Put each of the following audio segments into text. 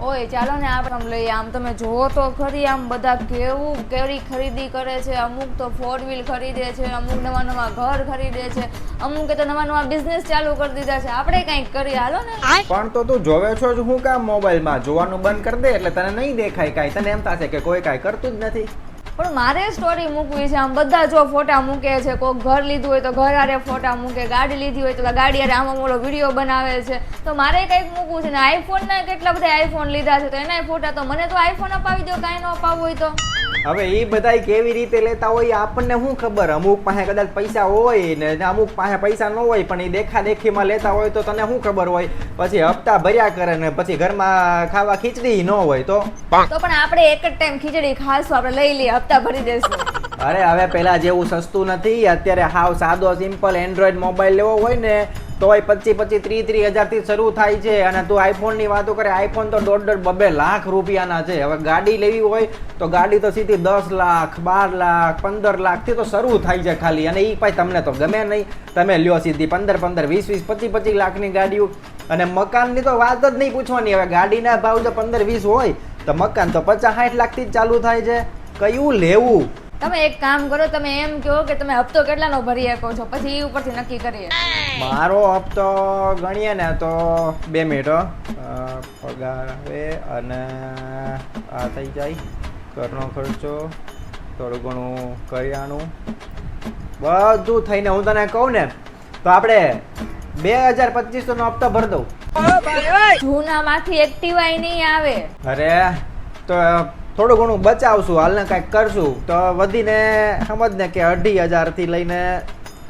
ઓય ચાલો ને આપણે આમ લઈએ. આમ તમે જોવો તો ખરી, આમ બધા કેવી ખરીદી કરે છે. અમુક તો 4 વ્હીલ ખરીદે છે, અમુક નવા ઘર ખરીદે છે, અમુકે તો નવા બિઝનેસ ચાલુ કરી દીધા છે. આપણે કંઈક કરીએ હાલો ને. પણ તો તું જોવે છો જ હું કામ મોબાઈલમાં જોવાનું બંધ કરી દે એટલે તને નહીં દેખાય કાંઈ. તને એમ થશે કે કોઈ કાંઈ કરતું જ નથી. પણ મારે સ્ટોરી મૂકવી છે. આમ બધા જો ફોટા મૂકે છે. કોઈક ઘર લીધું હોય તો ઘર હારે ફોટા મૂકે, ગાડી લીધી હોય તો ગાડી હારે આમાં મોટો વિડીયો બનાવે છે. તો મારે કંઈક મૂકવું છે ને. આઈફોનના કેટલા બધા આઈફોન લીધા છે તો એના ફોટા. તો મને તો આઈફોન અપાવી દો, કાંઈ ન અપાવવું હોય તો. હવે એ બધાય કેવી રીતે લેતા હોય આપણને શું ખબર. અમુક પાસે કદાચ પૈસા હોય ને અમુક પાસે પૈસા ન હોય, પણ એ દેખાદેખીમાં લેતા હોય તો તને શું ખબર હોય. પછી હપ્તા ભર્યા કરે ને પછી ઘરમાં ખાવા ખીચડી ન હોય તો પણ આપણે એક જ ટાઈમ ખીચડી ખાશું, આપણે લઈ લઈએ, હપ્તા ભરી દેશું. અરે હવે પેલા જેવું સસ્તું નથી. અત્યારે હાવ સાદો સિમ્પલ એન્ડ્રોઈડ મોબાઈલ લેવો હોય ને તોય 25-30 હજારથી શરૂ થાય છે. અને તું આઈફોનની વાતો કરે, આઈફોન તો 1.5-2 લાખ રૂપિયાના છે. હવે ગાડી લેવી હોય તો ગાડી તો સીધી 10 લાખ 12 લાખ 15 લાખથી તો શરૂ થાય છે ખાલી. અને એ પાછું તમને તો ગમે નહીં. તમે લ્યો સીધી 15-15 20-20 25-25 લાખની ગાડીઓ. અને મકાનની તો વાત જ નહીં પૂછવાની. હવે ગાડીના ભાવ જો 15-20 હોય તો મકાન તો 50-60 લાખથી જ ચાલુ થાય છે. કયું લેવું? તમે એક કામ કરો, તમે એમ કહો કે તમે હપ્તો કેટલાનો ભરી શકો છો, પછી એ ઉપરથી નક્કી કરીએ. મારો હપ્તો ગણીએ ને તો 2 મિનિટ પગાર આવે અને આ થઈ જાય, ઘરનો ખર્ચો, થોડું ઘણું કરિયાણું, બધું થઈને હું તને કહું ને તો આપણે 2250 નો હપ્તો ભરી દઉં. જૂનામાંથી એક્ટિવા નહીં આવે. અરે તો થોડું ઘણું બચાવશું, હાલને કાંઈક કરશું તો વધીને સમજ ને કે 2,500 થી લઈને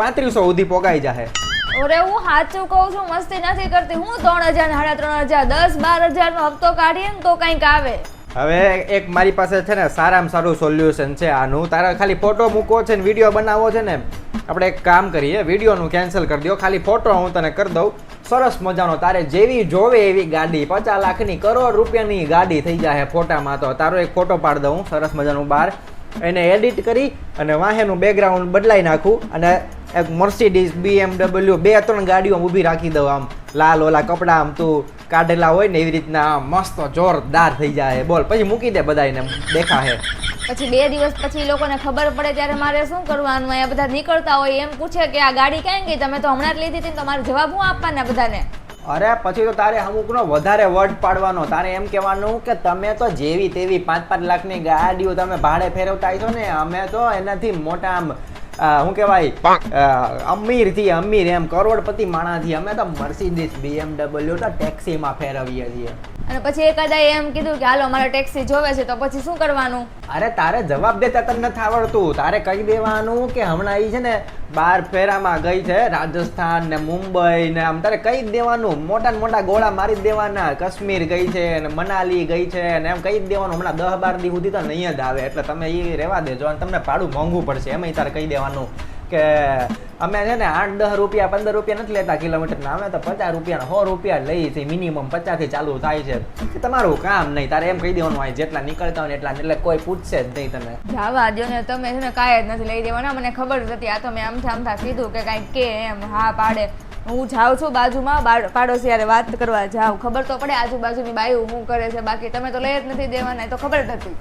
3500 સુધી પોગાઈ જાય. અરે હું સાચું કહું છું, મસ્તી નથી કરતી. હું 3,000 3,500 10-12 હજારનો હપ્તો કાઢીએ ને તો કંઈક આવે. હવે એક મારી પાસે છે ને સારામાં સારું સોલ્યુશન છે આનું. તારે ખાલી ફોટો મૂકવો છે ને વિડીયો બનાવવો છે ને, આપણે એક કામ કરીએ, વિડીયોનું કેન્સલ કરી દો, ખાલી ફોટો હું તને કરી દઉં. સરસ મજાનો તારે જેવી જોવે એવી ગાડી, 50 લાખની કરોડ રૂપિયાની ગાડી થઈ જાય ફોટામાં. તો તારો એક ફોટો પાડી દઉં સરસ મજાનું બહાર, એને એડિટ કરી અને વાહેનું બેકગ્રાઉન્ડ બદલાઈ નાખું અને એક મર્સિડીઝ BMW 2-3 ગાડીઓ ઊભી રાખી દઉં. આમ લાલ ઓલા કપડા આમ તું કાઢેલા હોય ને એવી રીતના આમ મસ્ત જોરદાર થઈ જાય. બોલ પછી મૂકી દે બધાને દેખાશે. પછી 2 દિવસ પછી લોકોને ખબર પડે ત્યારે મારે શું કરવાનું? અહીંયા બધા નીકળતા હોય એમ પૂછે કે આ ગાડી ક્યાં ગઈ, તમે તો હમણાં જ લીધી હતી, તો મારે જવાબ હું આપવાના બધાને? અરે પછી તો તારે અમુકનો વધારે વર્ડ પાડવાનો. તારે એમ કહેવાનું કે તમે તો જેવી તેવી 5-5 લાખની ગાડીઓ તમે ભાડે ફેરવતા છો ને, અમે તો એનાથી મોટા આમ શું કહેવાય અમીર એમ કરોડપતિ માણાથી અમે તો મર્સિડીઝ BMW તો ટેક્સીમાં ફેરવીએ છીએ. અને પછી એકાદાએ એમ કીધું કે હાલો મારે ટેક્સી જોવે છે, તો પછી શું કરવાનું? અરે તારે જવાબ દેતા તને નથી આવડતું. તારે કહી દેવાનું કે હમણાં એ છે ને 12 ફેરામાં ગઈ છે રાજસ્થાન ને મુંબઈ ને, આમ તારે કહી જ દેવાનું. મોટા ગોળા મારી જ દેવાના. કાશ્મીર ગઈ છે ને મનાલી ગઈ છે ને એમ કહી જ દેવાનું. હમણાં 10-12 દી સુધી તો નહીં જ આવે, એટલે તમે એ રહેવા દેજો. અને તમને ભાડું મોંઘું પડશે એમાંય તારે કહી દેવાનું કે અમે છે ને 8-10 રૂપિયા 15 રૂપિયા નથી લેતા કિલોમીટરના, અમે તો 50 રૂપિયા 100 રૂપિયા લઈએ છીએ. મિનિમમ 50 થી ચાલુ થાય છે. તમારું કામ નહીં, તારે એમ કહી દેવાનું હોય જેટલા નીકળતા હોય એટલા, એટલે કોઈ પૂછશે જ નહીં તને. જવા દો ને, તમે છે ને કાંઈ જ નથી લઈ દેવાના. મને ખબર જ હતી. આ તો મેં આમથા કીધું કે કાંઈક કે એમ હા પાડે. હું જાઉં છું બાજુમાં પાડોશી યારે વાત કરવા જાઉં, ખબર તો પડે આજુબાજુની બાયું શું કરે છે. બાકી તમે તો લઈ જ નથી દેવાના, એ તો ખબર જ હતી.